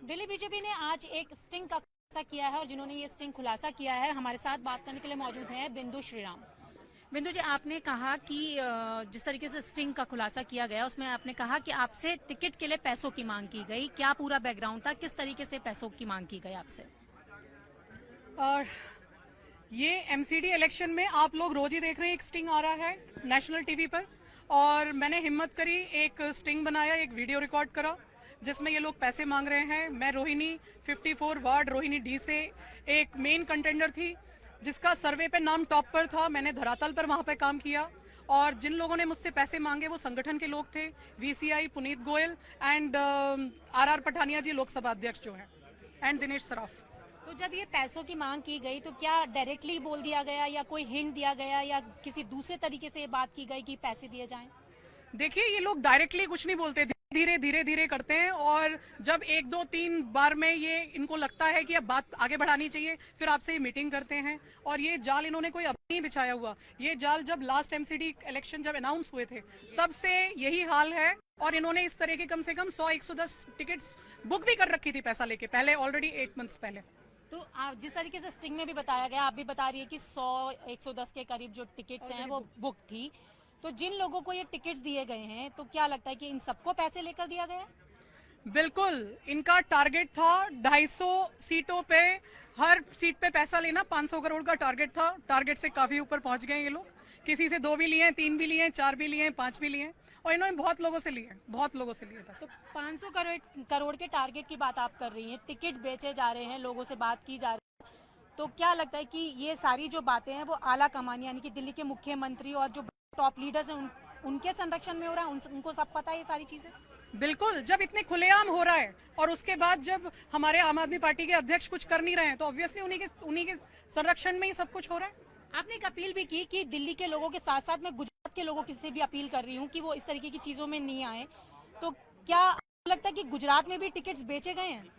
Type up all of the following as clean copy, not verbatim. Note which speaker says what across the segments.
Speaker 1: Delhi BJP ने आज एक स्टिंग का खुलासा किया है और जिन्होंने ये स्टिंग खुलासा किया है हमारे साथ बात करने के लिए मौजूद हैं बिंदु श्रीराम। बिंदु जी, आपने कहा कि जिस तरीके से स्टिंग का खुलासा किया गया उसमें आपने कहा कि आपसे टिकट के लिए पैसों की मांग की गई। क्या पूरा बैकग्राउंड था, किस तरीके से पैसों की मांग की गई आपसे?
Speaker 2: और ये एमसीडी इलेक्शन में आप लोग रोज ही देख रहे हैं, एक स्टिंग आ रहा है नेशनल टीवी पर, और मैंने हिम्मत करी, एक स्टिंग बनाया, एक वीडियो रिकॉर्ड करा जिसमें ये लोग पैसे मांग रहे हैं। मैं रोहिणी 54 वार्ड रोहिणी डी से एक मेन कंटेंडर थी जिसका सर्वे पे नाम टॉप पर था। मैंने धरातल पर वहां पे काम किया और जिन लोगों ने मुझसे पैसे मांगे वो संगठन के लोग थे, VCI Puneet Goyal and RR Pathania ji Lok Sabha अध्यक्ष जो हैं, एंड दिनेश सराफ।
Speaker 1: तो जब ये पैसों की मांग की गई तो क्या डायरेक्टली बोल दिया गया या कोई हिंट दिया गया या किसी दूसरे तरीके से ये बात की गई कि पैसे दिए जाएं?
Speaker 2: देखिए, ये लोग डायरेक्टली कुछ नहीं बोलते, धीरे धीरे धीरे करते हैं, और जब 1 2 3 बार में ये इनको लगता है कि अब बात आगे बढ़ानी चाहिए फिर आपसे ये मीटिंग करते हैं। और ये जाल इन्होंने कोई अब नहीं बिछाया हुआ, ये जाल जब लास्ट एमसीडी इलेक्शन जब अनाउंस हुए थे तब से यही हाल है। और इन्होंने इस तरह के कम से कम 100-110 टिकट्स बुक भी कर रखी थी पैसा लेके पहले, ऑलरेडी 8 मंथ्स पहले।
Speaker 1: तो आप जिस तरीके से स्टिंग में भी बताया गया, आप भी बता रही है कि 100-110 के करीब जो टिकट्स हैं वो बुक थी, तो जिन लोगों को ये टिकट्स दिए गए हैं तो क्या लगता है कि इन सबको पैसे लेकर दिया गया?
Speaker 2: बिल्कुल, इनका टारगेट था 250 सीटों पे, हर सीट पे पैसा लेना 500 करोड़ का टारगेट था। टारगेट से काफी ऊपर पहुंच गए ये लोग, किसी से 2 भी लिए, 3 भी लिए, 4 भी लिए, 5 भी लिए, और इन्होंने बहुत लोगों से लिए, बहुत लोगों से लिए।
Speaker 1: तो 500 करोड़ के टारगेट की बात आप कर रही हैं, टिकट बेचे जा रहे हैं, लोगों से बात की जा रही है, तो क्या लगता है कि ये सारी जो बातें हैं वो आला कमान यानी कि दिल्ली के मुख्यमंत्री और जो टॉप लीडर्स हैं उनके संरक्षण में हो रहा है? उनको सब पता है ये सारी चीजें?
Speaker 2: बिल्कुल, जब इतने खुलेआम हो रहा है और उसके बाद जब हमारे आम आदमी पार्टी के अध्यक्ष कुछ कर नहीं रहे हैं तो ऑब्वियसली उन्हीं के संरक्षण में ही सब कुछ हो रहा है।
Speaker 1: आपने एक अपील भी की कि दिल्ली के लोगों के साथ साथ मैं गुजरात के लोगों से भी अपील कर रही हूँ कि वो इस तरीके की चीजों में नहीं आए, तो क्या आपको लगता है कि गुजरात में भी टिकट्स बेचे गए हैं?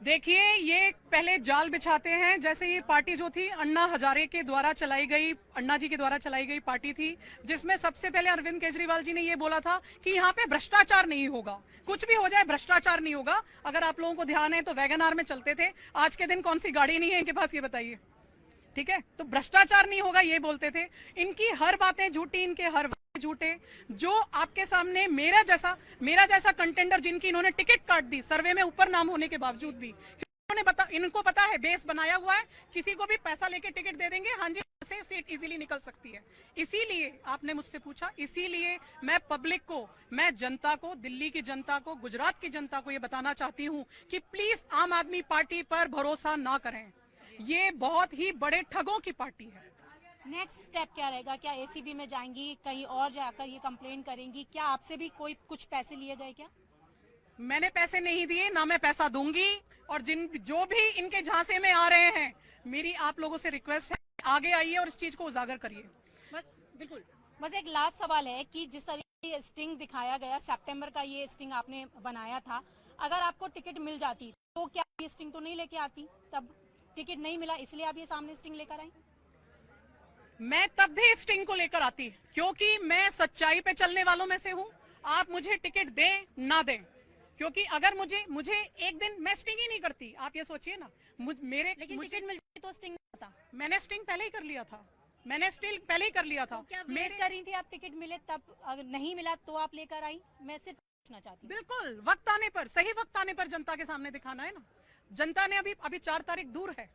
Speaker 2: देखिए, ये पहले जाल बिछाते हैं। जैसे ये पार्टी जो थी अन्ना हजारे के द्वारा चलाई गई, अन्ना जी के द्वारा चलाई गई पार्टी थी, जिसमें सबसे पहले अरविंद केजरीवाल जी ने ये बोला था कि यहाँ पे भ्रष्टाचार नहीं होगा, कुछ भी हो जाए भ्रष्टाचार नहीं होगा। अगर आप लोगों को ध्यान है तो वैगन आर में चलते थे, आज के दिन कौन सी गाड़ी नहीं है इनके पास, ये बताइए। ठीक है, तो भ्रष्टाचार नहीं होगा ये बोलते थे। इनकी हर बातें झूठी, इनके हर झूठे। जो आपके सामने मेरा जैसा कंटेंडर जिनकी इन्होंने टिकट काट दी सर्वे में ऊपर नाम होने के बावजूद भी, इनको पता है बेस बनाया हुआ है, किसी को भी पैसा लेके टिकट दे देंगे, हाँ जी से सीट इजीली निकल सकती है। इसीलिए आपने मुझसे पूछा, इसीलिए मैं पब्लिक को, मैं जनता को, दिल्ली की जनता को, गुजरात की जनता को ये बताना चाहती हूँ कि प्लीज आम आदमी पार्टी पर भरोसा ना करें, ये बहुत ही बड़े ठगों की पार्टी है।
Speaker 1: नेक्स्ट स्टेप क्या रहेगा? क्या एसीबी में जाएंगी, कहीं और जाकर ये कंप्लेन करेंगी? क्या आपसे भी कोई कुछ पैसे लिए गए क्या?
Speaker 2: मैंने पैसे नहीं दिए, ना मैं पैसा दूंगी, और जो भी इनके झांसे में आ रहे हैं, मेरी आप लोगों से रिक्वेस्ट है, आगे आइए और इस चीज को उजागर करिए।
Speaker 1: बिल्कुल। बस एक लास्ट सवाल है कि जिस तरीके से स्टिंग दिखाया गया, सितंबर का ये स्टिंग आपने बनाया था, अगर आपको टिकट मिल जाती तो क्या ये स्टिंग तो नहीं लेके आती? तब टिकट नहीं मिला इसलिए आप ये सामने स्टिंग लेकर आई?
Speaker 2: मैं तब भी स्टिंग को लेकर आती, क्योंकि मैं सच्चाई पे चलने वालों में से हूँ। आप मुझे टिकट दें ना दें, क्योंकि अगर मुझे एक दिन मैं स्टिंग ही नहीं करती, आप ये सोचिए ना,
Speaker 1: लेकिन टिकट मिल जाती तो स्टिंग नहीं होता।
Speaker 2: मैंने स्टिंग पहले ही कर लिया था, मैंने स्टिंग पहले ही कर लिया था।
Speaker 1: तो क्या वेट कर रही थी आप टिकट मिले तब? अगर नहीं मिला तो आप लेकर आई? मैं सिर्फ पूछना चाहती हूँ।
Speaker 2: बिल्कुल, वक्त आने पर, सही वक्त आने पर जनता के सामने दिखाना है ना। जनता ने अभी 4 तारीख दूर है,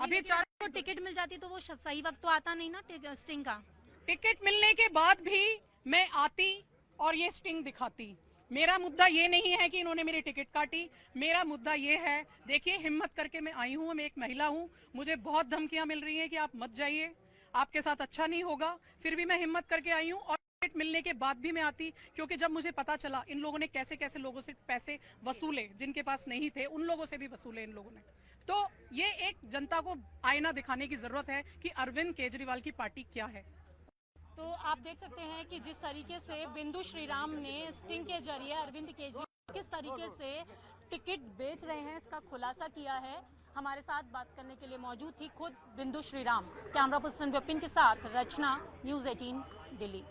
Speaker 2: अभी 4
Speaker 1: तो टिकट मिल जाती तो वो सही वक्त तो आता नहीं ना स्टिंग का।
Speaker 2: टिकट मिलने के बाद भी मैं आती और ये स्टिंग दिखाती। मेरा मुद्दा ये नहीं है कि इन्होंने मेरी टिकट काटी, मेरा मुद्दा ये है, देखिए हिम्मत करके मैं आई हूँ, मैं एक महिला हूँ, मुझे बहुत धमकियां मिल रही हैं कि आप मत जाइए, आपके साथ अच्छा नहीं होगा, फिर भी मैं हिम्मत करके आई हूँ। और टिकट मिलने के बाद भी मैं आती, क्योंकि जब मुझे पता चला इन लोगों ने कैसे कैसे लोगों से पैसे वसूले, जिनके पास नहीं थे उन लोगों से भी वसूले इन लोगों ने, तो ये एक जनता को आईना दिखाने की जरूरत है कि अरविंद केजरीवाल की पार्टी क्या है।
Speaker 1: तो आप देख सकते हैं कि जिस तरीके से बिंदु श्रीराम ने स्टिंग के जरिए अरविंद केजरीवाल किस तरीके से टिकट बेच रहे हैं इसका खुलासा किया है। हमारे साथ बात करने के लिए मौजूद थी खुद बिंदु श्रीराम। कैमरा पर्सन विपिन के साथ रचना, न्यूज़ 18 दिल्ली।